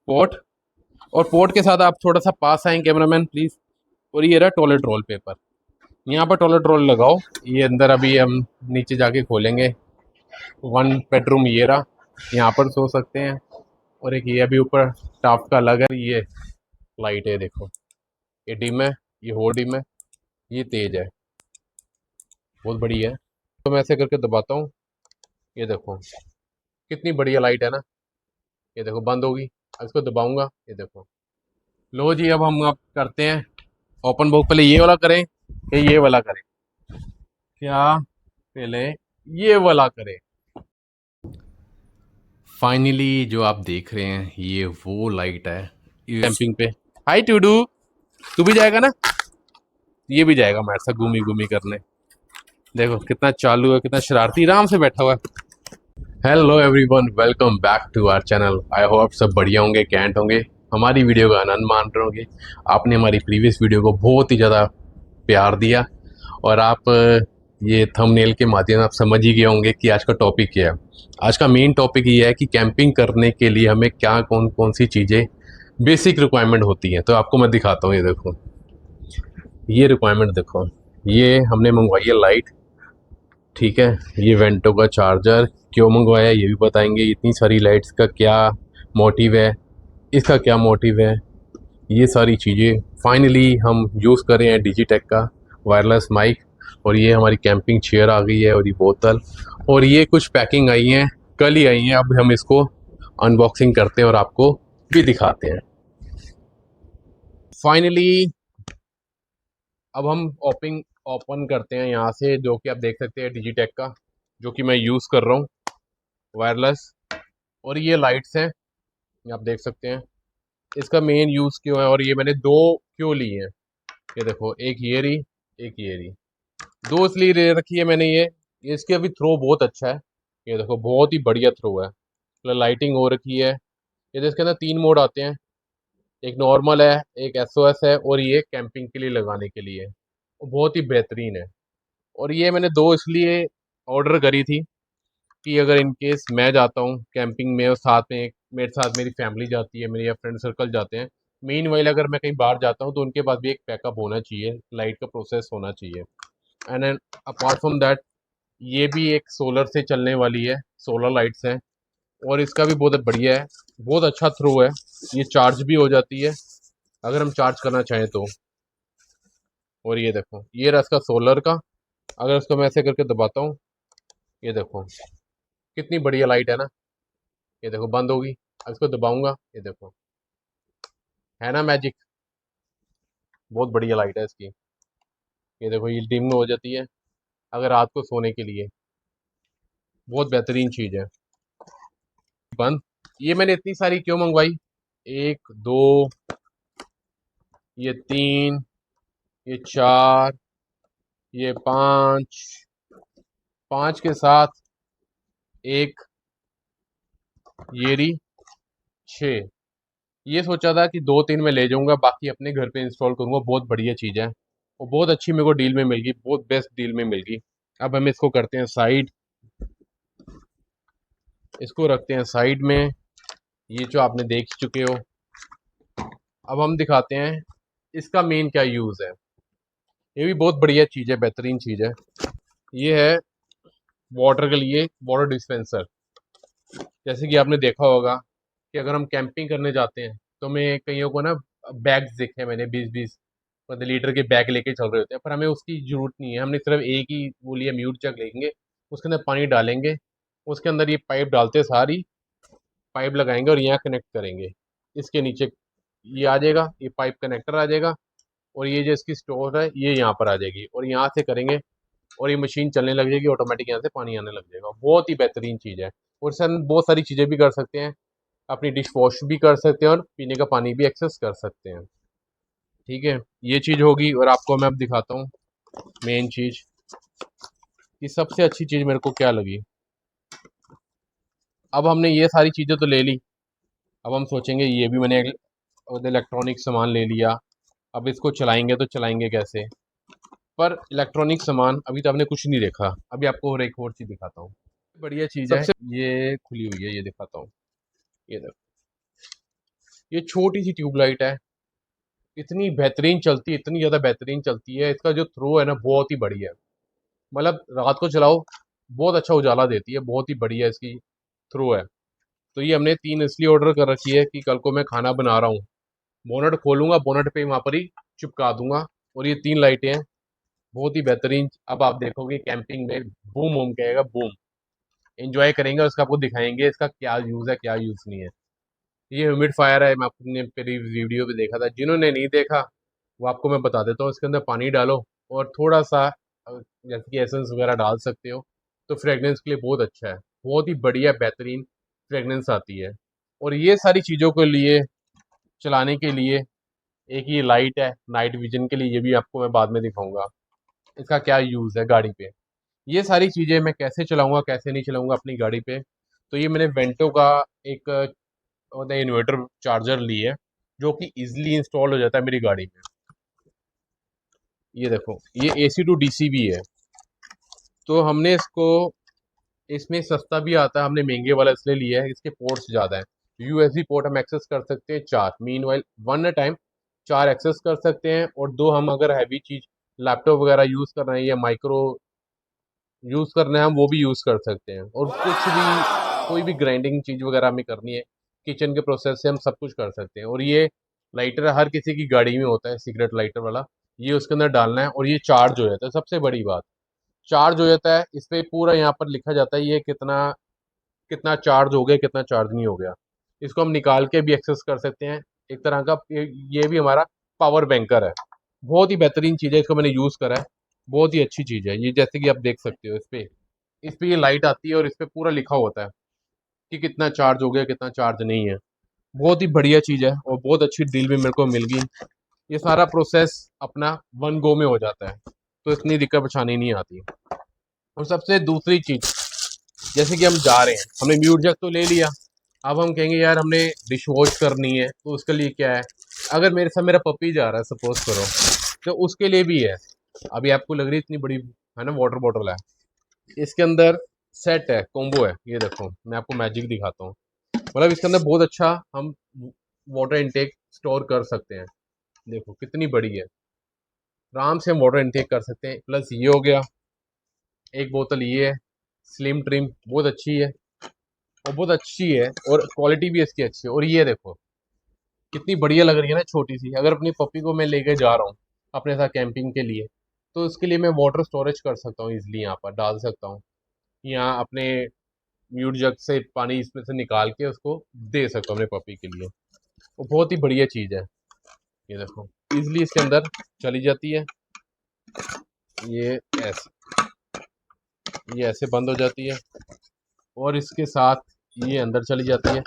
Port, और port के साथ आप थोड़ा सा पास आएँ कैमरामैन प्लीज़। और ये रहा टॉयलेट रोल पेपर। यहाँ पर टॉयलेट रोल लगाओ। ये अंदर अभी हम नीचे जाके खोलेंगे। 1 बेडरूम ये रहा, यहाँ पर सो सकते हैं। और एक ये अभी ऊपर टाप का अलग है। ये लाइट है देखो, ये डिम है, ये हो डिम है, ये तेज है, बहुत बढ़िया है। तो मैं ऐसे करके दबाता हूँ, ये देखो कितनी बढ़िया लाइट है ना। ये देखो बंद होगी, अब इसको दबाऊंगा, ये देखो। लो जी, अब करते हैं ओपन बुक। पहले ये वाला करें या ये वाला करें? क्या पहले ये वाला करें? फाइनली जो आप देख रहे हैं ये वो लाइट है कैंपिंग पे। हाय टूडू, तू भी जाएगा ना? ये भी जाएगा मेरे साथ घूमी घूमी करने। देखो कितना चालू है, कितना शरारती, आराम से बैठा हुआ है। Hello everyone, welcome back to our channel. I hope सब बढ़िया होंगे, कैंट होंगे, हमारी वीडियो का आनंद मान रहे होंगे। आपने हमारी प्रीवियस वीडियो को बहुत ही ज़्यादा प्यार दिया, और आप ये थंबनेल के माध्यम से आप समझ ही गए होंगे कि आज का टॉपिक क्या है। आज का मेन टॉपिक ये है कि कैंपिंग करने के लिए हमें क्या कौन कौन सी चीज़ें बेसिक रिक्वायरमेंट होती हैं। तो आपको मैं दिखाता हूँ, ये देखो, ये रिक्वायरमेंट देखो। ये हमने मंगवाई है लाइट, ठीक है। ये वेंटो का चार्जर, क्यों मंगवाया ये भी बताएंगे। इतनी सारी लाइट्स का क्या मोटिव है, इसका क्या मोटिव है, ये सारी चीज़ें। फाइनली हम यूज़ कर रहे हैं डिजिटेक का वायरलेस माइक, और ये हमारी कैंपिंग चेयर आ गई है, और ये बोतल, और ये कुछ पैकिंग आई हैं, कल ही आई हैं। अब हम इसको अनबॉक्सिंग करते हैं और आपको भी दिखाते हैं। फाइनली अब हम ओपन करते हैं यहाँ से, जो कि आप देख सकते हैं डिजिटेक का, जो कि मैं यूज़ कर रहा हूँ वायरलेस। और ये लाइट्स हैं, ये आप देख सकते हैं। इसका मेन यूज़ क्यों है, और ये मैंने दो क्यों ली हैं, ये देखो, एक ये रही, एक ये रही। दो इसलिए ले रखी है मैंने ये इसकी अभी थ्रो बहुत अच्छा है। ये देखो बहुत ही बढ़िया थ्रो है, मतलब लाइटिंग हो रखी है। ये इसके अंदर 3 मोड आते हैं, एक नॉर्मल है, एक एसओएस है, और ये कैंपिंग के लिए लगाने के लिए। वो बहुत ही बेहतरीन है। और ये मैंने दो इसलिए ऑर्डर करी थी कि अगर इन केस मैं जाता हूँ कैंपिंग में, और साथ में मेरे साथ मेरी फैमिली जाती है, मेरे या फ्रेंड सर्कल जाते हैं, मेन वाइल अगर मैं कहीं बाहर जाता हूँ तो उनके पास भी एक बैकअप होना चाहिए, लाइट का प्रोसेस होना चाहिए। And then apart from that, ये भी एक सोलर से चलने वाली है, सोलर लाइट्स हैं, और इसका भी बहुत बढ़िया है, बहुत अच्छा थ्रो है। ये चार्ज भी हो जाती है अगर हम चार्ज करना चाहें तो। और ये देखो, ये रहा इसका सोलर का। अगर इसको मैं ऐसे करके दबाता हूँ, ये देखो कितनी बढ़िया लाइट है ना। ये देखो बंद होगी, अब इसको दबाऊंगा, ये देखो, है ना मैजिक। बहुत बढ़िया लाइट है इसकी। ये देखो ये डिम हो जाती है अगर रात को सोने के लिए, बहुत बेहतरीन चीज़ है। बंद। ये मैंने इतनी सारी क्यों मंगवाई, 1 2, ये 3, ये 4, ये 5, 5 के साथ एक ये रही 6। ये सोचा था कि 2 3 मैं ले जाऊंगा, बाकी अपने घर पे इंस्टॉल करूंगा। बहुत बढ़िया चीज़ है, और बहुत अच्छी मेरे को डील में मिल गई, बहुत बेस्ट डील में मिल गई। अब हम इसको करते हैं साइड, इसको रखते हैं साइड में। ये जो आपने देख चुके हो, अब हम दिखाते हैं इसका मेन क्या यूज़ है। ये भी बहुत बढ़िया चीज़ है, बेहतरीन चीज़ है। ये है वाटर के लिए वाटर डिस्पेंसर। जैसे कि आपने देखा होगा कि अगर हम कैंपिंग करने जाते हैं तो मैं कईयों को ना बैग्स देखे हैं मैंने, 20 20 मतलब लीटर के बैग लेके चल रहे होते हैं, पर हमें उसकी ज़रूरत नहीं है। हमने सिर्फ एक ही वो लिया, म्यूट जग लेंगे, उसके अंदर पानी डालेंगे, उसके अंदर ये पाइप डालते सारी पाइप लगाएंगे और यहाँ कनेक्ट करेंगे। इसके नीचे ये आ जाएगा, ये पाइप कनेक्टर आ जाएगा, और ये जो इसकी स्टोर है ये यहाँ पर आ जाएगी, और यहाँ से करेंगे और ये मशीन चलने लग जाएगी, ऑटोमेटिक यहाँ से पानी आने लग जाएगा। बहुत ही बेहतरीन चीज़ है। और इससे हम बहुत सारी चीज़ें भी कर सकते हैं, अपनी डिश वॉश भी कर सकते हैं, और पीने का पानी भी एक्सेस कर सकते हैं। ठीक है, ये चीज़ होगी। और आपको मैं अब दिखाता हूँ मेन चीज़, कि सबसे अच्छी चीज़ मेरे को क्या लगी। अब हमने ये सारी चीज़ें तो ले ली, अब हम सोचेंगे ये भी मैंने इलेक्ट्रॉनिक सामान ले लिया, अब इसको चलाएंगे तो चलाएंगे कैसे। पर इलेक्ट्रॉनिक सामान अभी तो आपने कुछ नहीं देखा, अभी आपको और एक और चीज़ दिखाता हूँ, बढ़िया चीज़ है। ये खुली हुई है, ये दिखाता हूँ, ये देखो, ये छोटी सी ट्यूबलाइट है, इतनी बेहतरीन चलती है, इतनी ज़्यादा बेहतरीन चलती है। इसका जो थ्रो है ना बहुत ही बढ़िया है, मतलब रात को चलाओ बहुत अच्छा उजाला देती है, बहुत ही बढ़िया इसकी थ्रो है। तो ये हमने 3 इसलिए ऑर्डर कर रखी है कि कल को मैं खाना बना रहा हूँ, बोनट खोलूंगा, बोनट पे वहाँ पर ही चिपका दूंगा। और ये 3 लाइटें हैं, बहुत ही बेहतरीन। अब आप देखोगे कैंपिंग में बूम बूम कहेगा, बूम, एंजॉय करेंगे और इसका आपको दिखाएंगे इसका क्या यूज़ है क्या यूज़ नहीं है। ये ह्यूमिडिफायर है, मैं अपने पहली वीडियो पे देखा था, जिन्होंने नहीं देखा वो आपको मैं बता देता हूँ। इसके अंदर पानी डालो और थोड़ा सा जैसे कि एसेंस वगैरह डाल सकते हो, तो फ्रेगनेंस के लिए बहुत अच्छा है, बहुत ही बढ़िया बेहतरीन फ्रेगनेंस आती है। और ये सारी चीज़ों के लिए, चलाने के लिए, एक ये लाइट है नाइट विजन के लिए, ये भी आपको मैं बाद में दिखाऊंगा इसका क्या यूज़ है गाड़ी पे। ये सारी चीज़ें मैं कैसे चलाऊंगा कैसे नहीं चलाऊंगा अपनी गाड़ी पे। तो ये मैंने वेंटो का एक इन्वर्टर चार्जर ली है, जो कि इजीली इंस्टॉल हो जाता है मेरी गाड़ी में। ये देखो, ये AC टू DC भी है, तो हमने इसको, इसमें सस्ता भी आता है, हमने महंगे वाला इसलिए लिया है, इसके पोर्ट्स ज़्यादा हैं। USB पोर्ट हम एक्सेस कर सकते हैं 4, meanwhile one a time 4 access कर सकते हैं, और 2 हम अगर हैवी चीज़ लैपटॉप वगैरह यूज़ कर रहे हैं या माइक्रो यूज़ करना है हम वो भी यूज़ कर सकते हैं। और कुछ भी कोई भी ग्राइंडिंग चीज़ वगैरह हमें करनी है किचन के प्रोसेस से हम सब कुछ कर सकते हैं। और ये लाइटर हर किसी की गाड़ी में होता है, सिगरेट लाइटर वाला, ये उसके अंदर डालना है और ये चार्ज हो जाता है। सबसे बड़ी बात, चार्ज हो जाता है, इस पे पूरा यहाँ पर लिखा जाता है ये कितना कितना चार्ज हो गया कितना चार्ज नहीं हो गया। इसको हम निकाल के भी एक्सेस कर सकते हैं, एक तरह का ये भी हमारा पावर बैंकर है। बहुत ही बेहतरीन चीज़ है, इसको मैंने यूज़ करा है, बहुत ही अच्छी चीज़ है ये। जैसे कि आप देख सकते हो इस पे ये लाइट आती है और इस पे पूरा लिखा होता है कि कितना चार्ज हो गया कितना चार्ज नहीं है। बहुत ही बढ़िया चीज़ है और बहुत अच्छी डील भी मेरे को मिल गई। ये सारा प्रोसेस अपना वन गो में हो जाता है, तो इतनी दिक्कत परेशानी नहीं आती। और सबसे दूसरी चीज़, जैसे कि हम जा रहे हैं, हमने म्यूट जग तो ले लिया, अब हम कहेंगे यार हमने डिश वॉश करनी है, तो उसके लिए क्या है, अगर मेरे साथ मेरा पपी जा रहा है सपोज करो, तो उसके लिए भी है। अभी आपको लग रही है इतनी बड़ी है ना वाटर बॉटल है, इसके अंदर सेट है, कॉम्बो है। ये देखो मैं आपको मैजिक दिखाता हूँ, मतलब इसके अंदर बहुत अच्छा हम वाटर इनटेक स्टोर कर सकते हैं। देखो कितनी बड़ी है, आराम से हम वाटर इनटेक कर सकते हैं। प्लस ये हो गया, एक बोतल ये है, स्लिम ट्रिम बहुत अच्छी है और बहुत अच्छी है, और क्वालिटी भी इसकी अच्छी है। और ये देखो कितनी बढ़िया लग रही है ना, छोटी सी। अगर अपनी पपी को मैं लेके जा रहा हूँ अपने साथ कैंपिंग के लिए, तो उसके लिए मैं वाटर स्टोरेज कर सकता हूँ, इजिली यहाँ पर डाल सकता हूँ, यहाँ अपने म्यूट जग से पानी इसमें से निकाल के उसको दे सकता हूँ अपने पपी के लिए। वो बहुत ही बढ़िया चीज़ है। ये देखो इजिली इसके अंदर चली जाती है, ये ऐसे, ये ऐसे बंद हो जाती है, और इसके साथ ये अंदर चली जाती है।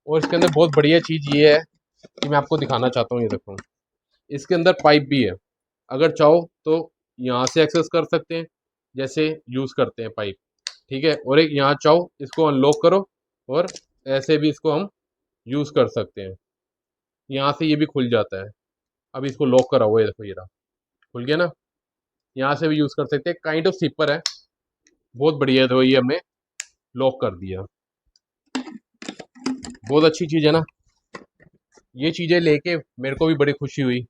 और इसके अंदर बहुत बढ़िया चीज़ ये है कि मैं आपको दिखाना चाहता हूँ, ये देखो इसके अंदर पाइप भी है, अगर चाहो तो यहाँ से एक्सेस कर सकते हैं, जैसे यूज़ करते हैं पाइप, ठीक है। और एक यहाँ चाहो इसको अनलॉक करो और ऐसे भी इसको हम यूज़ कर सकते हैं, यहाँ से ये भी खुल जाता है। अब इसको लॉक करा हुआ है, देखो ये रहा, खुल गया ना। यहाँ से भी यूज़ कर सकते हैं, काइंड ऑफ सिपर है, बहुत बढ़िया है। तो ये हमने लॉक कर दिया, बहुत अच्छी चीज़ है ना। ये चीज़ें लेके मेरे को भी बड़ी खुशी हुई।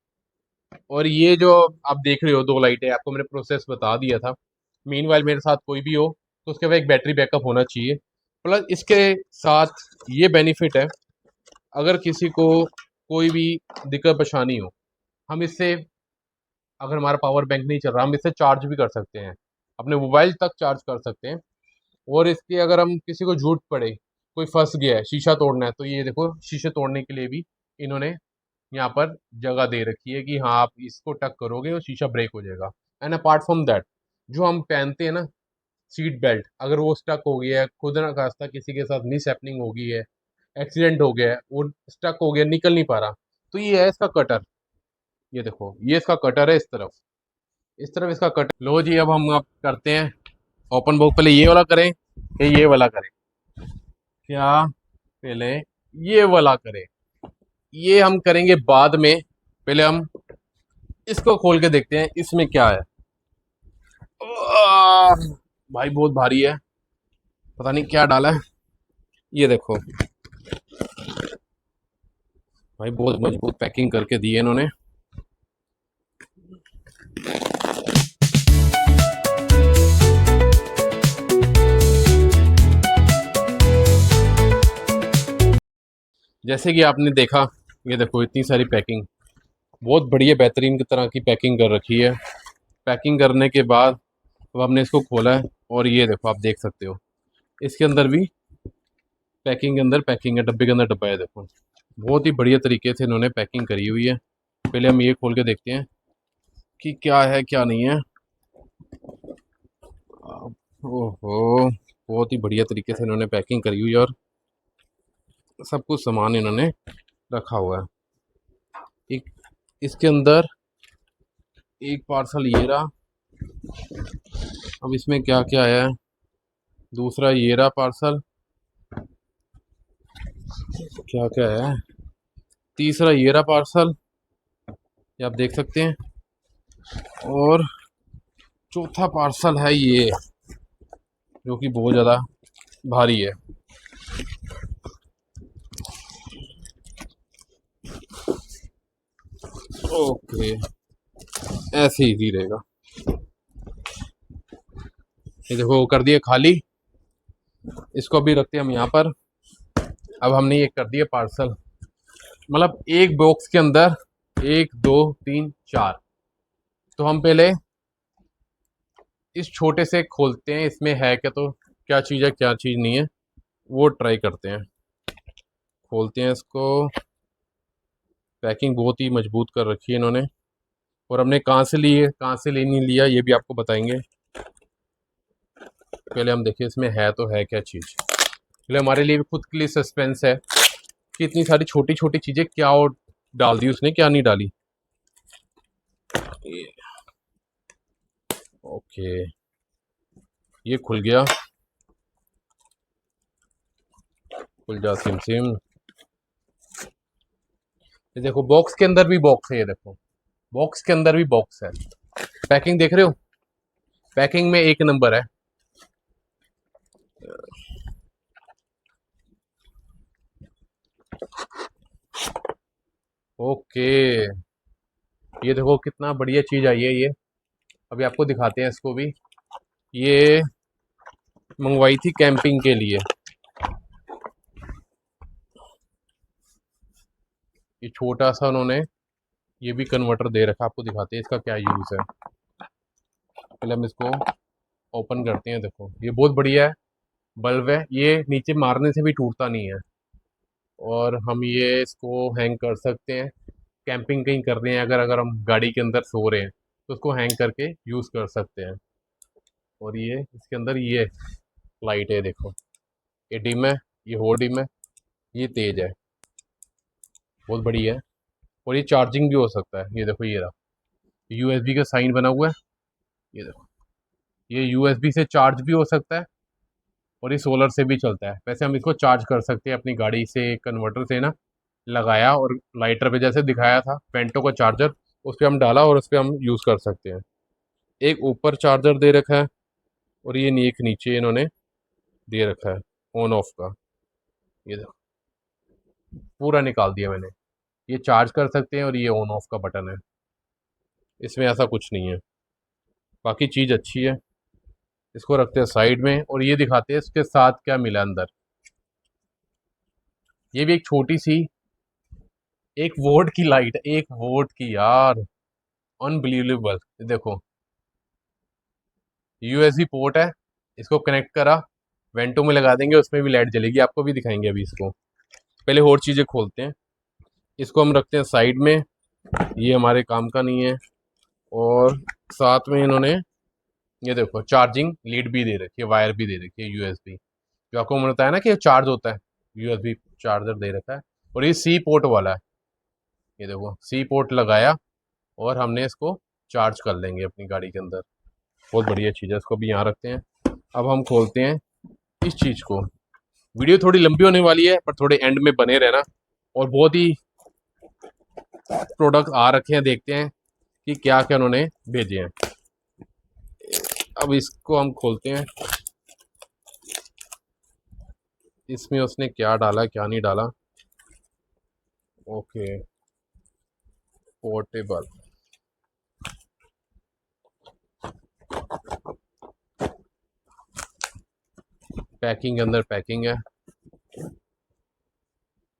और ये जो आप देख रहे हो 2 लाइटें, आपको मैंने प्रोसेस बता दिया था। मीनवाइल मेरे साथ कोई भी हो तो उसके बाद एक बैटरी बैकअप होना चाहिए। प्लस इसके साथ ये बेनिफिट है, अगर किसी को कोई भी दिक्कत परेशानी हो, हम इससे, अगर हमारा पावर बैंक नहीं चल रहा, हम इससे चार्ज भी कर सकते हैं, अपने मोबाइल तक चार्ज कर सकते हैं। और इसके अगर हम किसी को जरूरत पड़े, कोई फंस गया है शीशा तोड़ना है, तो ये देखो शीशे तोड़ने के लिए भी इन्होंने यहाँ पर जगह दे रखी है कि हाँ आप इसको टक करोगे और शीशा ब्रेक हो जाएगा। एंड अपार्ट फ्रॉम दैट, जो हम पहनते हैं ना सीट बेल्ट, अगर वो स्टक हो गया है, खुद ना खास्ता किसी के साथ मिस हैपनिंग हो गई है, एक्सीडेंट हो गया है, वो स्टक हो गया निकल नहीं पा रहा, तो ये है इसका कटर। ये देखो ये इसका कटर है, इस तरफ इसका कटर। लो जी, अब हम आप करते हैं ओपन बुक। पहले ये वाला करें या ये वाला करें, क्या पहले ये वाला करें, ये हम करेंगे बाद में। पहले हम इसको खोल के देखते हैं इसमें क्या है। आह, भाई बहुत भारी है, पता नहीं क्या डाला है। ये देखो भाई बहुत मजबूत पैकिंग करके दी है इन्होंने। जैसे कि आपने देखा, ये देखो इतनी सारी पैकिंग, बहुत बढ़िया बेहतरीन की तरह की पैकिंग कर रखी है। पैकिंग करने के बाद अब हमने इसको खोला है और ये देखो आप देख सकते हो इसके अंदर भी पैकिंग के अंदर पैकिंग है, डब्बे के अंदर डब्बा है। देखो बहुत ही बढ़िया तरीके से इन्होंने पैकिंग करी हुई है। पहले हम ये खोल के देखते हैं कि क्या है क्या नहीं है। ओहो, बहुत ही बढ़िया तरीके से इन्होंने पैकिंग करी हुई है और सब कुछ सामान इन्होंने रखा हुआ है। एक इसके अंदर एक पार्सल ये रहा। अब इसमें क्या क्या है, दूसरा ये रहा पार्सल, क्या क्या है, तीसरा ये रहा पार्सल, ये आप देख सकते हैं, और चौथा पार्सल है ये, जो कि बहुत ज़्यादा भारी है। ओके, ऐसे ही रहेगा। ये देखो वो कर दिए खाली, इसको अभी रखते हैं हम यहाँ पर। अब हमने ये कर दिया पार्सल, मतलब एक बॉक्स के अंदर 1 2 3 4। तो हम पहले इस छोटे से खोलते हैं, इसमें है क्या, तो क्या चीज़ है क्या चीज़ नहीं है वो ट्राई करते हैं। खोलते हैं इसको। पैकिंग बहुत ही मजबूत कर रखी है इन्होंने, और हमने कहाँ से ली है कहाँ से ले नहीं लिया ये भी आपको बताएंगे। पहले हम देखिए इसमें है तो है क्या चीज़। पहले हमारे लिए भी खुद के लिए सस्पेंस है कि इतनी सारी छोटी छोटी चीज़ें क्या और डाल दी उसने, क्या नहीं डाली। ओके, ये खुल गया, खुल जा सिम सिम। ये देखो बॉक्स के अंदर भी बॉक्स है, ये देखो बॉक्स के अंदर भी बॉक्स है। पैकिंग देख रहे हो, पैकिंग में एक नंबर है। ओके, ये देखो कितना बढ़िया चीज़ आई है ये। अभी आपको दिखाते हैं इसको भी। ये मंगवाई थी कैंपिंग के लिए। ये छोटा सा उन्होंने ये भी कन्वर्टर दे रखा, आपको दिखाते हैं इसका क्या यूज़ है। पहले हम इसको ओपन करते हैं। देखो ये बहुत बढ़िया है, बल्ब है, ये नीचे मारने से भी टूटता नहीं है। और हम ये इसको हैंग कर सकते हैं, कैंपिंग कहीं कर रहे हैं अगर अगर हम गाड़ी के अंदर सो रहे हैं तो उसको हैंग करके यूज़ कर सकते हैं। और ये इसके अंदर ये लाइट है, देखो ये डिम है, ये हो डिम है, ये तेज है, बहुत बढ़िया है। और ये चार्जिंग भी हो सकता है। ये देखो ये रहा, यूएसबी का साइन बना हुआ है। ये देखो ये यूएसबी से चार्ज भी हो सकता है और ये सोलर से भी चलता है। वैसे हम इसको चार्ज कर सकते हैं अपनी गाड़ी से, कन्वर्टर से ना लगाया और लाइटर पे जैसे दिखाया था पेंटो का चार्जर, उस पर हम डाला और उस पर हम यूज़ कर सकते हैं। एक ऊपर चार्जर दे रखा है और ये एक नीचे इन्होंने दे रखा है ऑन ऑफ का। ये देखो पूरा निकाल दिया मैंने। ये चार्ज कर सकते हैं और ये ऑन ऑफ का बटन है, इसमें ऐसा कुछ नहीं है। बाकी चीज़ अच्छी है। इसको रखते हैं साइड में और ये दिखाते हैं इसके साथ क्या मिला अंदर। ये भी एक छोटी सी 1 वोल्ट की लाइट, 1 वोल्ट की यार, अनबिलीवेबल। देखो यूएसबी पोर्ट है, इसको कनेक्ट करा, वेंटो में लगा देंगे, उसमें भी लाइट जलेगी, आपको भी दिखाएंगे अभी इसको। पहले और चीज़ें खोलते हैं। इसको हम रखते हैं साइड में, ये हमारे काम का नहीं है। और साथ में इन्होंने ये देखो चार्जिंग लीड भी दे रखी है, वायर भी दे रखी है यूएसबी, जो आपको मैंने बताया ना कि चार्ज होता है, यूएसबी चार्जर दे रखा है। और ये सी पोर्ट वाला है, ये देखो सी पोर्ट लगाया और हमने इसको चार्ज कर लेंगे अपनी गाड़ी के अंदर। बहुत बढ़िया चीज़ है, इसको भी यहाँ रखते हैं। अब हम खोलते हैं इस चीज़ को। वीडियो थोड़ी लंबी होने वाली है पर थोड़े एंड में बने रहना, और बहुत ही प्रोडक्ट आ रखे हैं, देखते हैं कि क्या क्या उन्होंने भेजे हैं। अब इसको हम खोलते हैं, इसमें उसने क्या डाला क्या नहीं डाला। Okay, portable. पैकिंग के अंदर पैकिंग है,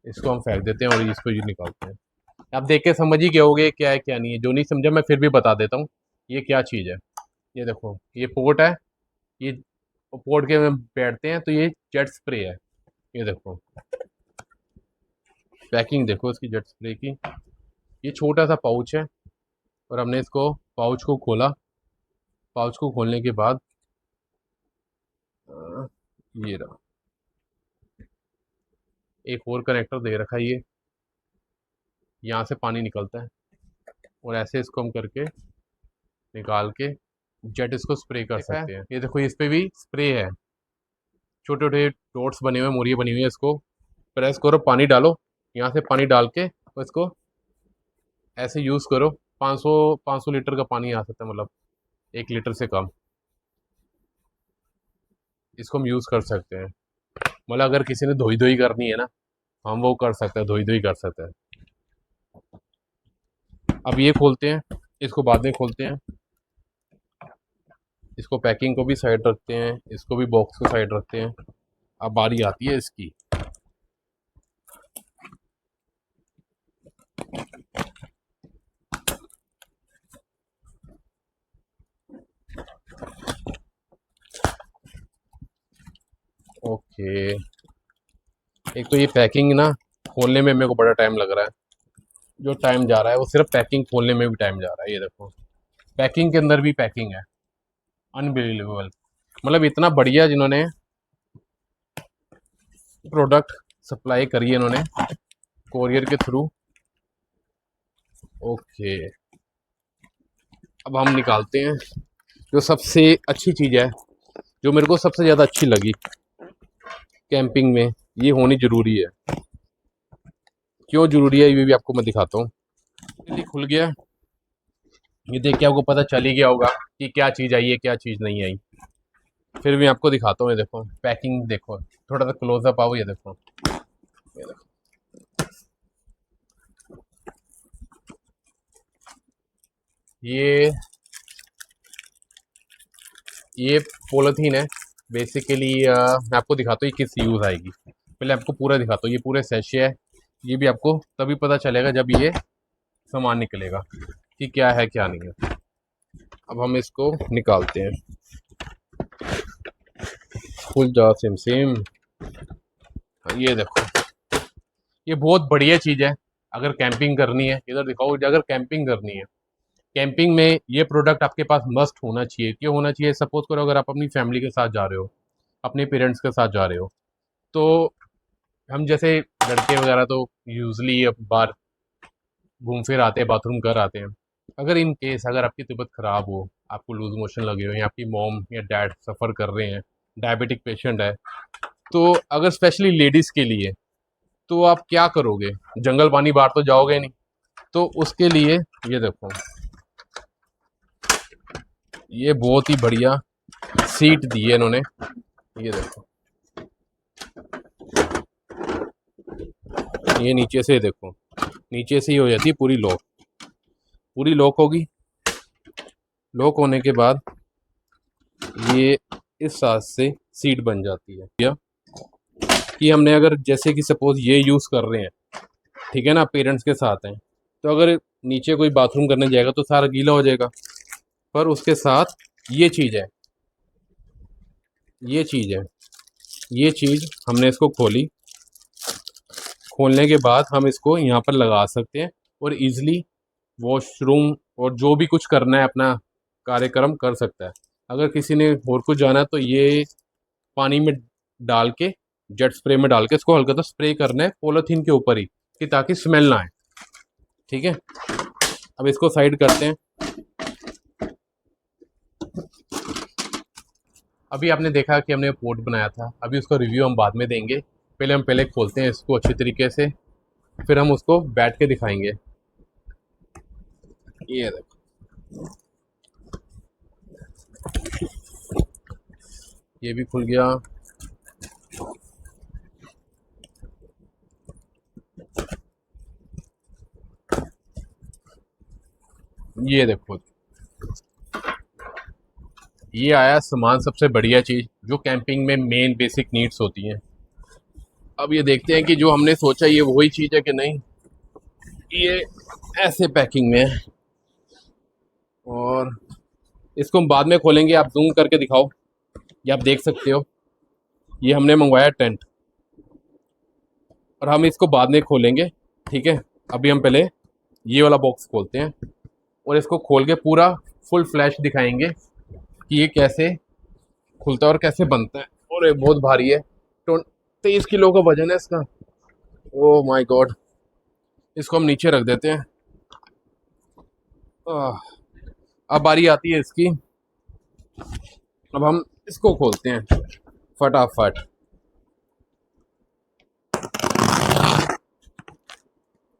इसको हम फेंक देते हैं और इसको ये निकालते हैं। आप देख के समझ ही गए होगे क्या है क्या नहीं है। जो नहीं समझा मैं फिर भी बता देता हूँ ये क्या चीज़ है। ये देखो, ये पोर्ट है, ये पोर्ट के में बैठते हैं तो ये जेट स्प्रे है। ये देखो पैकिंग देखो इसकी जेट स्प्रे की। ये छोटा सा पाउच है और हमने इसको पाउच को खोला। पाउच को खोलने के बाद ये रहा, एक और कनेक्टर दे रखा है। ये यहाँ से पानी निकलता है और ऐसे इसको हम करके निकाल के जेट इसको स्प्रे कर सकते हैं। ये देखो इस पे भी स्प्रे है, छोटे छोटे डॉट्स बने हुए हैं, मोरियाँ बनी हुई है। इसको प्रेस करो, पानी डालो, यहाँ से पानी डाल के और इसको ऐसे यूज़ करो। 500 लीटर का पानी आ सकता है, मतलब 1 लीटर से कम। इसको हम यूज़ कर सकते हैं, मतलब अगर किसी ने धोई धोई करनी है ना, हम वो कर सकते हैं, धोई धोई कर सकते हैं। अब ये खोलते हैं, इसको बाद में खोलते हैं। इसको पैकिंग को भी साइड रखते हैं, इसको भी बॉक्स को साइड रखते हैं। अब बारी आती है इसकी। ओके, एक तो ये पैकिंग ना खोलने में मेरे को बड़ा टाइम लग रहा है। जो टाइम जा रहा है वो सिर्फ पैकिंग खोलने में भी टाइम जा रहा है। ये देखो पैकिंग के अंदर भी पैकिंग है, अनबिलीवेबल। मतलब इतना बढ़िया जिन्होंने प्रोडक्ट सप्लाई करी है इन्होंने कोरियर के थ्रू। ओके, अब हम निकालते हैं जो सबसे अच्छी चीज़ है, जो मेरे को सबसे ज़्यादा अच्छी लगी कैंपिंग में, ये होनी ज़रूरी है। क्यों ज़रूरी है ये भी आपको मैं दिखाता हूँ। ये खुल गया, ये देख के आपको पता चल ही गया होगा कि क्या चीज़ आई है क्या चीज़ नहीं आई। फिर भी आपको दिखाता हूँ। ये देखो पैकिंग देखो, थोड़ा सा क्लोजअप आओ। ये देखो, ये देखो, ये ये पॉलीथीन है बेसिकली। मैं आपको दिखाता हूँ ये किस यूज़ आएगी। पहले आपको पूरा दिखाता हूँ। ये पूरे सैशे है, ये भी आपको तभी पता चलेगा जब ये सामान निकलेगा कि क्या है क्या नहीं है। अब हम इसको निकालते हैं। खुल जा सेम सेम। ये देखो, ये बहुत बढ़िया चीज़ है अगर कैंपिंग करनी है। इधर दिखाओ, अगर कैंपिंग करनी है, कैंपिंग में ये प्रोडक्ट आपके पास मस्ट होना चाहिए। क्यों होना चाहिए? सपोज करो अगर आप अपनी फैमिली के साथ जा रहे हो, अपने पेरेंट्स के साथ जा रहे हो, तो हम जैसे लड़के वगैरह तो यूजली अब बाहर घूम फिर आते हैं, बाथरूम कर आते हैं। अगर इन केस अगर आपकी तबीयत ख़राब हो, आपको लूज मोशन लगे हो, या आपकी मॉम या डैड सफ़र कर रहे हैं, डायबिटिक पेशेंट है, तो अगर स्पेशली लेडीज़ के लिए, तो आप क्या करोगे? जंगल पानी बाहर तो जाओगे नहीं। तो उसके लिए ये देखो, ये बहुत ही बढ़िया सीट दी है इन्होंने। ये देखो, ये नीचे से देखो, नीचे से ही हो जाती है पूरी लॉक। पूरी लॉक होगी। लॉक होने के बाद ये इस साथ से सीट बन जाती है। या कि हमने अगर जैसे कि सपोज ये यूज़ कर रहे हैं, ठीक है ना, पेरेंट्स के साथ हैं, तो अगर नीचे कोई बाथरूम करने जाएगा तो सारा गीला हो जाएगा। पर उसके साथ ये चीज़ है, ये चीज़ है, ये चीज़ हमने इसको खोली। खोलने के बाद हम इसको यहाँ पर लगा सकते हैं और इजीली वॉशरूम और जो भी कुछ करना है अपना कार्यक्रम कर सकता है। अगर किसी ने और कुछ जाना है तो ये पानी में डाल के, जेट स्प्रे में डाल के इसको हल्का सा स्प्रे करना है पॉलीथीन के ऊपर ही, कि ताकि स्मेल ना आए। ठीक है, अब इसको साइड करते हैं। अभी आपने देखा कि हमने पोर्ट बनाया था, अभी उसका रिव्यू हम बाद में देंगे। पहले हम खोलते हैं इसको अच्छी तरीके से, फिर हम उसको बैठ के दिखाएंगे। ये देखो, ये भी खुल गया। ये देखो, ये आया सामान, सबसे बढ़िया चीज़ जो कैंपिंग में मेन बेसिक नीड्स होती हैं। अब ये देखते हैं कि जो हमने सोचा ये वही चीज़ है कि नहीं। ये ऐसे पैकिंग में है और इसको हम बाद में खोलेंगे। आप जूम करके दिखाओ, ये आप देख सकते हो। ये हमने मंगवाया टेंट और हम इसको बाद में खोलेंगे, ठीक है। अभी हम पहले ये वाला बॉक्स खोलते हैं और इसको खोल के पूरा फुल फ्लैश दिखाएंगे कि ये कैसे खुलता है और कैसे बनता है। और ये बहुत भारी है, 23 किलो का वजन है इसका। ओ माय गॉड, इसको हम नीचे रख देते हैं। आह, अब बारी आती है इसकी। अब हम इसको खोलते हैं फटाफट।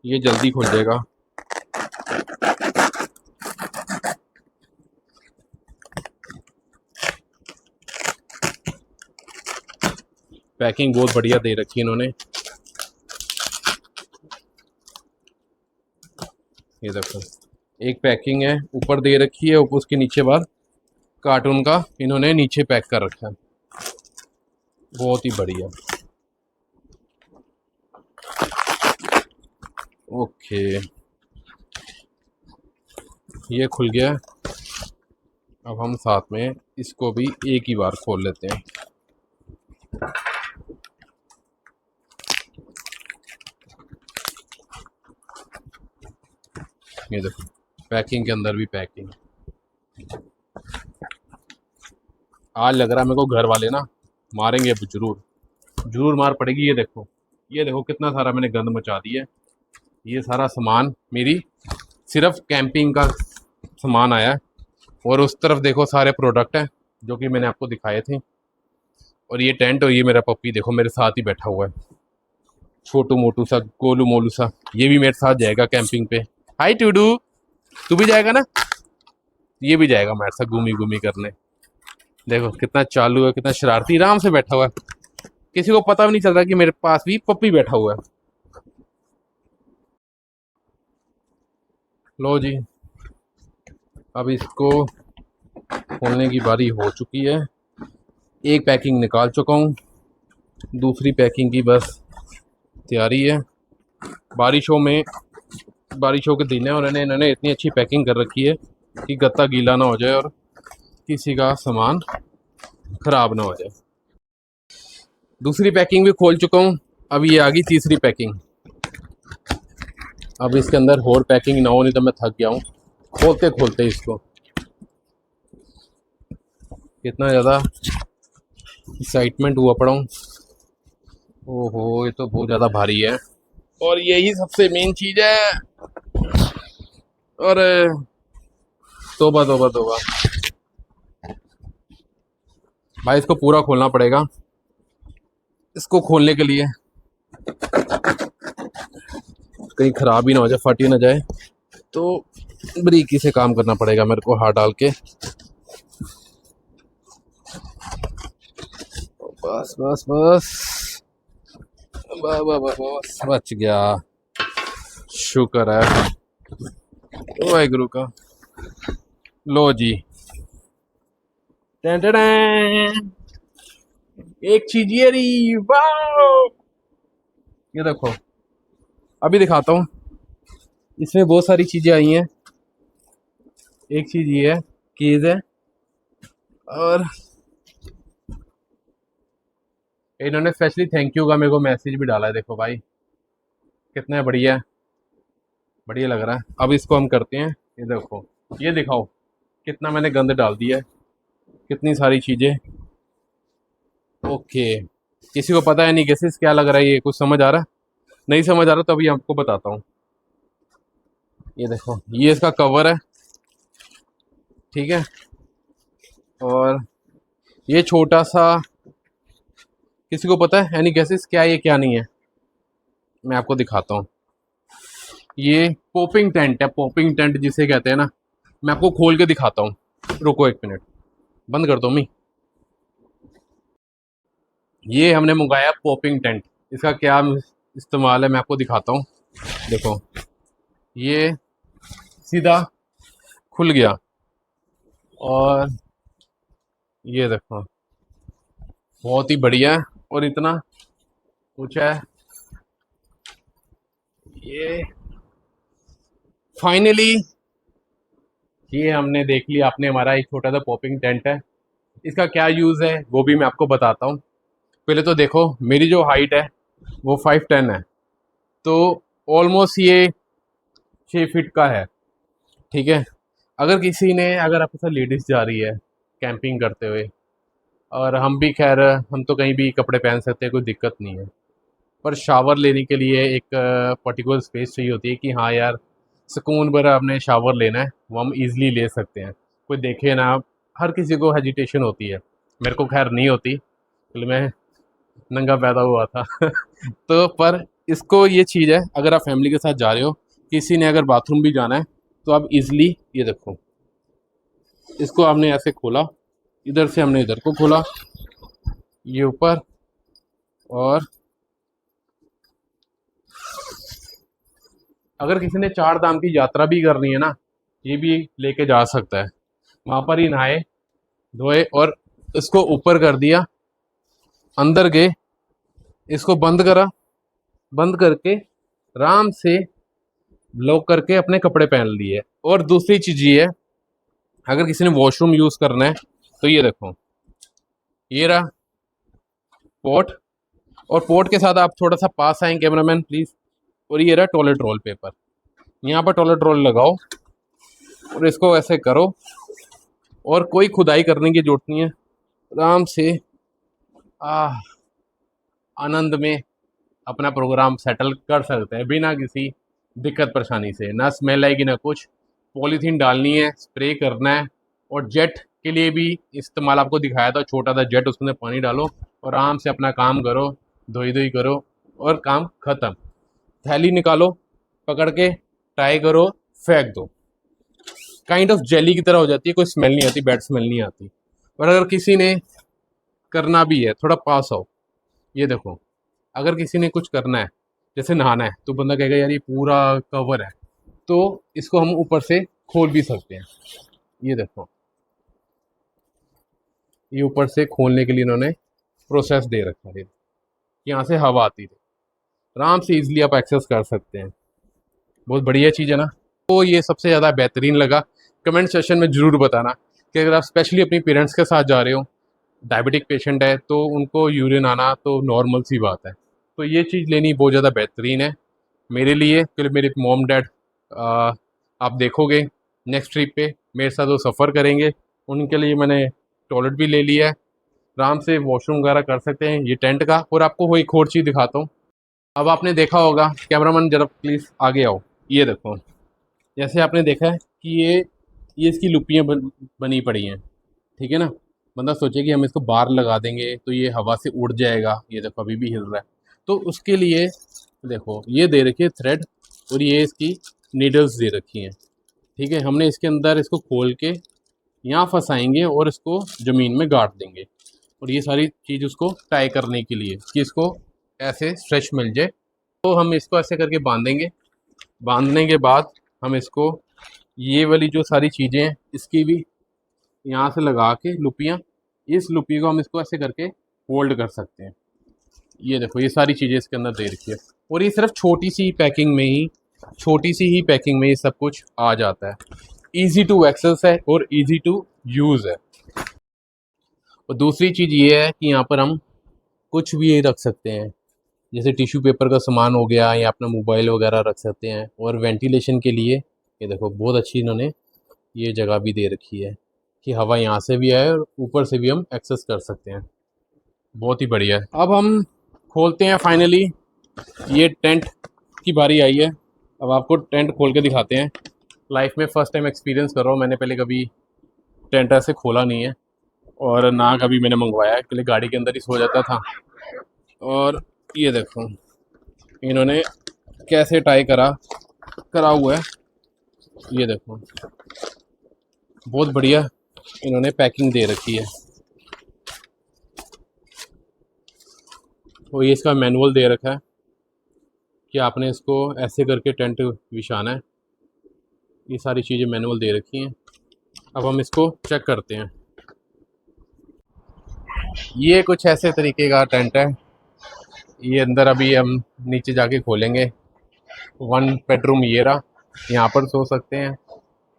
ये जल्दी खुल जाएगा। पैकिंग बहुत बढ़िया दे रखी है इन्होंने। ये देखो, एक पैकिंग है ऊपर दे रखी है, ऊपर उसके नीचे बाद कार्टून का इन्होंने नीचे पैक कर रखा है। बहुत ही बढ़िया। ओके, ये खुल गया। अब हम साथ में इसको भी एक ही बार खोल लेते हैं। ये देखो, पैकिंग के अंदर भी पैकिंग। आज लग रहा है मेरे को घर वाले ना मारेंगे, अब जरूर जरूर मार पड़ेगी। ये देखो, ये देखो कितना सारा मैंने गंद मचा दिया है। ये सारा सामान मेरी सिर्फ कैंपिंग का सामान आया है। और उस तरफ देखो सारे प्रोडक्ट हैं जो कि मैंने आपको दिखाए थे। और ये टेंट और ये मेरा पप्पी देखो मेरे साथ ही बैठा हुआ है, छोटू मोटू सा, गोलू मोलू सा। ये भी मेरे साथ जाएगा कैंपिंग पे। हाय टूडू, तू भी जाएगा ना? ये भी जाएगा मेरे साथ घूमी घूमी करने। देखो कितना चालू है, कितना शरारती, आराम से बैठा हुआ है। किसी को पता भी नहीं चल रहा कि मेरे पास भी पप्पी बैठा हुआ है। लो जी, अब इसको खोलने की बारी हो चुकी है। एक पैकिंग निकाल चुका हूँ, दूसरी पैकिंग की बस तैयारी है। बारिशों के दिन है और इन्होंने इतनी अच्छी पैकिंग कर रखी है कि गत्ता गीला ना हो जाए और किसी का सामान खराब ना हो जाए। दूसरी पैकिंग भी खोल चुका हूँ, अब ये आ गई तीसरी पैकिंग। अब इसके अंदर और पैकिंग ना हो, नहीं तो मैं थक गया हूँ खोलते खोलते इसको। कितना ज़्यादा एक्साइटमेंट हुआ पड़ा हूँ। ओहो, ये तो बहुत ज़्यादा भारी है और यही सबसे मेन चीज़ है। और तोबा तोबा तोबा, भाई इसको पूरा खोलना पड़ेगा। इसको खोलने के लिए कहीं ख़राब ही ना हो जाए, फट ही ना जाए, तो बारीकी से काम करना पड़ेगा मेरे को हाथ डाल के। बस बस बस, बस बच गया, शुक्र है वाहिगुरु का। लो जी, एक चीज ये रही, वाह। ये देखो, अभी दिखाता हूँ। इसमें बहुत सारी चीजें आई हैं। एक चीज ये है, कीज है, और इन्होंने स्पेशली थैंक यू का मेरे को मैसेज भी डाला है। देखो भाई कितना बढ़िया, बढ़िया लग रहा है। अब इसको हम करते हैं। ये देखो, ये दिखाओ कितना मैंने गंद डाल दिया है, कितनी सारी चीजें। ओके, किसी को पता है नहीं कैसे क्या लग रहा है, ये कुछ समझ आ रहा है? नहीं समझ आ रहा तो अभी आपको बताता हूँ। ये देखो, ये इसका कवर है, ठीक है। और ये छोटा सा, किसी को पता है एनी गेसेस क्या ये क्या नहीं है? मैं आपको दिखाता हूँ। ये पॉपिंग टेंट है, पॉपिंग टेंट जिसे कहते हैं ना। मैं आपको खोल के दिखाता हूँ, रुको एक मिनट, बंद कर दो मी। ये हमने मंगाया पॉपिंग टेंट, इसका क्या इस्तेमाल है मैं आपको दिखाता हूँ। देखो, ये सीधा खुल गया। और ये देखो, बहुत ही बढ़िया है। और इतना कुछ है ये। फाइनली ये हमने देख लिया, आपने हमारा एक छोटा सा पॉपिंग टेंट है। इसका क्या यूज़ है वो भी मैं आपको बताता हूँ। पहले तो देखो, मेरी जो हाइट है वो 5'10" है। तो ऑलमोस्ट ये 6 फीट का है। ठीक है। अगर किसी ने, अगर आपके साथ लेडीज़ जा रही है कैंपिंग करते हुए, और हम भी खैर, हम तो कहीं भी कपड़े पहन सकते हैं, कोई दिक्कत नहीं है। पर शावर लेने के लिए एक पर्टिकुलर स्पेस चाहिए होती है कि हाँ यार, सुकून भरा आपने शावर लेना है, वो हम इजीली ले सकते हैं, कोई देखे ना। हर किसी को हेजिटेशन होती है, मेरे को खैर नहीं होती, इसलिए मैं नंगा पैदा हुआ था। तो पर इसको ये चीज़ है, अगर आप फैमिली के साथ जा रहे हो, किसी ने अगर बाथरूम भी जाना है, तो आप इजली, ये देखो, इसको आपने ऐसे खोला, इधर से हमने इधर को खोला, ये ऊपर, और अगर किसी ने 4 धाम की यात्रा भी करनी है ना, ये भी लेके जा सकता है। वहाँ पर ही नहाए धोए और इसको ऊपर कर दिया, अंदर गए, इसको बंद करा, बंद करके आराम से लॉक करके अपने कपड़े पहन लिए। और दूसरी चीज़ ये है, अगर किसी ने वॉशरूम यूज़ करना है, तो ये देखो, ये रहा पोर्ट, और पोर्ट के साथ आप थोड़ा सा पास आएँ कैमरामैन प्लीज़। और ये रहा टॉयलेट रोल पेपर, यहाँ पर टॉयलेट रोल लगाओ और इसको ऐसे करो, और कोई खुदाई करने की जरूरत नहीं है। आराम से आ आनंद में अपना प्रोग्राम सेटल कर सकते हैं बिना किसी दिक्कत परेशानी से। ना स्मेल आएगी ना कुछ। पॉलीथीन डालनी है, स्प्रे करना है, और जेट के लिए भी इस्तेमाल आपको दिखाया था, छोटा सा जेट, उसमें पानी डालो और आराम से अपना काम करो, धोई धोई करो और काम ख़त्म। थैली निकालो, पकड़ के टाई करो, फेंक दो, काइंड ऑफ जेली की तरह हो जाती है, कोई स्मेल नहीं आती, बैड स्मेल नहीं आती। और अगर किसी ने करना भी है, थोड़ा पास आओ, ये देखो, अगर किसी ने कुछ करना है, जैसे नहाना है, तो बंदा कहेगा यार ये पूरा कवर है, तो इसको हम ऊपर से खोल भी सकते हैं। ये देखो, ये ऊपर से खोलने के लिए इन्होंने प्रोसेस दे रखा है, यहाँ से हवा आती है, आराम से इजीली आप एक्सेस कर सकते हैं। बहुत बढ़िया चीज़ है ना। तो ये सबसे ज़्यादा बेहतरीन लगा। कमेंट सेशन में ज़रूर बताना कि अगर आप स्पेशली अपनी पेरेंट्स के साथ जा रहे हो, डायबिटिक पेशेंट है, तो उनको यूरिन आना तो नॉर्मल सी बात है, तो ये चीज़ लेनी बहुत ज़्यादा बेहतरीन है मेरे लिए, क्योंकि मेरे मॉम डैड, आप देखोगे नेक्स्ट ट्रिप पे मेरे साथ वो सफ़र करेंगे, उनके लिए मैंने टॉयलेट भी ले लिया है, आराम से वॉशरूम वगैरह कर सकते हैं ये टेंट का। और आपको वो एक और चीज़ दिखाता हूँ। अब आपने देखा होगा, कैमरामैन जरा प्लीज़ आगे आओ, ये देखो, जैसे आपने देखा है कि ये इसकी लुप्पियाँ बनी पड़ी हैं, ठीक है ना। बंदा सोचे कि हम इसको बाहर लगा देंगे तो ये हवा से उड़ जाएगा, ये देखो अभी भी हिल रहा है। तो उसके लिए देखो, ये दे रखी है थ्रेड, और ये इसकी नीडल्स दे रखी हैं, ठीक है। हमने इसके अंदर इसको खोल के यहाँ फंसाएंगे और इसको ज़मीन में गाड़ देंगे, और ये सारी चीज़ उसको टाई करने के लिए कि इसको ऐसे स्ट्रेच मिल जाए। तो हम इसको ऐसे करके बांधेंगे, बांधने के बाद हम इसको, ये वाली जो सारी चीज़ें हैं इसकी भी यहाँ से लगा के लुपियाँ, इस लुपी को हम इसको ऐसे करके होल्ड कर सकते हैं। ये देखो, ये सारी चीज़ें इसके अंदर दे रखी है, और ये सिर्फ छोटी सी पैकिंग में ही, छोटी सी ही पैकिंग में ये सब कुछ आ जाता है। ईजी टू एक्सेस है और ईजी टू यूज़ है। और दूसरी चीज़ ये है कि यहाँ पर हम कुछ भी रख सकते हैं, जैसे टिश्यू पेपर का सामान हो गया, या अपना मोबाइल वगैरह रख सकते हैं। और वेंटिलेशन के लिए ये देखो, बहुत अच्छी इन्होंने ये जगह भी दे रखी है कि हवा यहाँ से भी आए और ऊपर से भी हम एक्सेस कर सकते हैं। बहुत ही बढ़िया है। अब हम खोलते हैं फाइनली, ये टेंट की बारी आई है। अब आपको टेंट खोल के दिखाते हैं। लाइफ में फ़र्स्ट टाइम एक्सपीरियंस कर रहा हूँ, मैंने पहले कभी टेंट ऐसे खोला नहीं है, और ना कभी मैंने मंगवाया है, पहले गाड़ी के अंदर ही सो जाता था। और ये देखो इन्होंने कैसे टाई करा हुआ है, ये देखो, बहुत बढ़िया इन्होंने पैकिंग दे रखी है। तो ये इसका मैनुअल दे रखा है कि आपने इसको ऐसे करके टेंट बिछाना है, ये सारी चीज़ें मैनुअल दे रखी हैं। अब हम इसको चेक करते हैं। ये कुछ ऐसे तरीके का टेंट है। ये अंदर अभी हम नीचे जाके खोलेंगे। 1 बेडरूम ये रहा, यहाँ पर सो सकते हैं।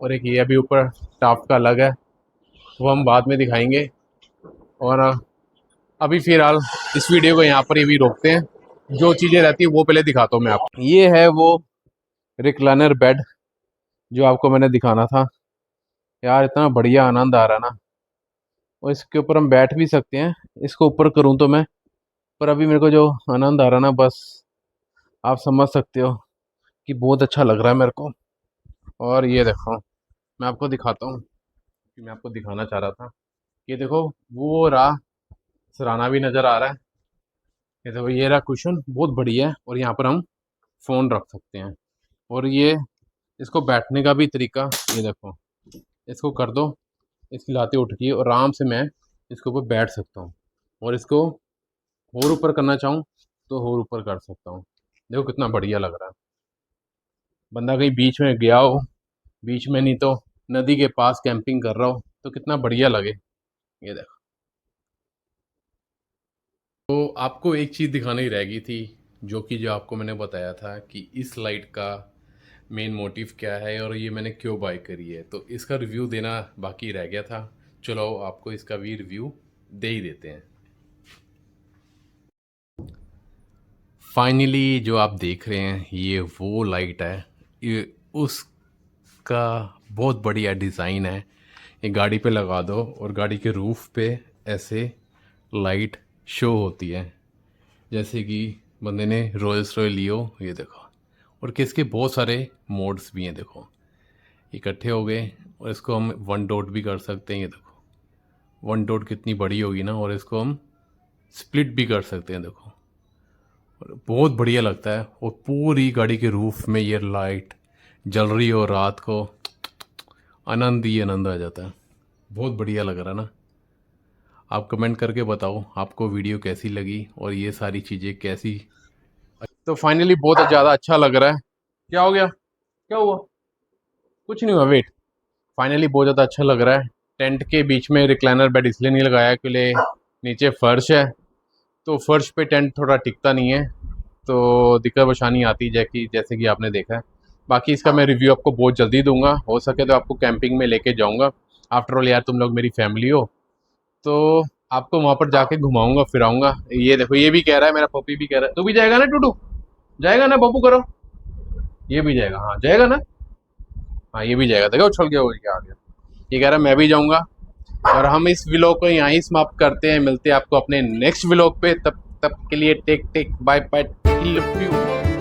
और एक ये अभी ऊपर टाफ का अलग है, वो हम बाद में दिखाएंगे। और अभी फ़िलहाल इस वीडियो को यहाँ पर ये भी रोकते हैं। जो चीज़ें रहती है वो पहले दिखाता हूँ मैं आपको। ये है वो रिक्लाइनर बेड जो आपको मैंने दिखाना था। यार इतना बढ़िया आनंद आ रहा ना, और इसके ऊपर हम बैठ भी सकते हैं। इसको ऊपर करूँ तो मैं, पर अभी मेरे को जो आनंद आ रहा ना, बस आप समझ सकते हो कि बहुत अच्छा लग रहा है मेरे को। और ये देखो, मैं आपको दिखाता हूँ कि मैं आपको दिखाना चाह रहा था। ये देखो, वो रहा सराहना भी नज़र आ रहा है। ये देखो, ये रहा कुशन, बहुत बढ़िया है। और यहाँ पर हम फ़ोन रख सकते हैं। और ये इसको बैठने का भी तरीका, ये देखो, इसको कर दो, इसकी लातें उठ गई और आराम से मैं इसके ऊपर बैठ सकता हूँ। और इसको और ऊपर करना चाहूँ तो और ऊपर कर सकता हूँ। देखो कितना बढ़िया लग रहा है। बंदा कहीं बीच में गया हो, बीच में नहीं तो नदी के पास कैंपिंग कर रहा हो, तो कितना बढ़िया लगे। ये देखो। तो आपको एक चीज़ दिखानी रह गई थी, जो आपको मैंने बताया था कि इस लाइट का मेन मोटिव क्या है और ये मैंने क्यों बाय करी है। तो इसका रिव्यू देना बाकी रह गया था। चलो आपको इसका भी रिव्यू दे ही देते हैं। फाइनली जो आप देख रहे हैं ये वो लाइट है। ये उसका बहुत बढ़िया डिज़ाइन है। ये गाड़ी पे लगा दो और गाड़ी के रूफ पे ऐसे लाइट शो होती है, जैसे कि बंदे ने रोल्स रॉय लियो। ये देखो, और किसके बहुत सारे मोड्स भी हैं। देखो इकट्ठे हो गए, और इसको हम 1 डॉट भी कर सकते हैं। ये देखो 1 डॉट कितनी बड़ी होगी ना, और इसको हम स्प्लिट भी कर सकते हैं। देखो, और बहुत बढ़िया लगता है। और पूरी गाड़ी के रूफ में ये लाइट जल रही हो रात को, आनंद ही आनंद आ जाता है। बहुत बढ़िया लग रहा है ना। आप कमेंट करके बताओ आपको वीडियो कैसी लगी और ये सारी चीज़ें कैसी। तो फाइनली बहुत ज़्यादा अच्छा लग रहा है। क्या हो गया, क्या हुआ? कुछ नहीं हुआ, वेट। फाइनली बहुत ज़्यादा अच्छा लग रहा है। टेंट के बीच में रिक्लाइनर बेड इसलिए नहीं लगाया क्योंकि नीचे फर्श है, तो फर्श पे टेंट थोड़ा टिकता नहीं है, तो दिक्कत परेशानी आती है जैसे कि आपने देखा है। बाकी इसका मैं रिव्यू आपको बहुत जल्दी दूंगा, हो सके तो आपको कैंपिंग में लेके जाऊंगा। आफ्टर ऑल यार तुम लोग मेरी फैमिली हो, तो आपको वहाँ पर जाके घुमाऊंगा फिराऊंगा। ये देखो, ये भी कह रहा है, मेरा पपी भी कह रहा है, तू भी जाएगा ना टूटू? जाएगा ना बब्बू? करो, ये भी जाएगा, हाँ जाएगा ना, हाँ ये भी जाएगा। देखो उछल गया, उड़ गया, आ गया। ये कह रहा है मैं भी जाऊंगा। और हम इस व्लॉग को यहाँ ही समाप्त करते हैं। मिलते हैं आपको अपने नेक्स्ट व्लॉग पे। तब तब के लिए take take bye bye, love you.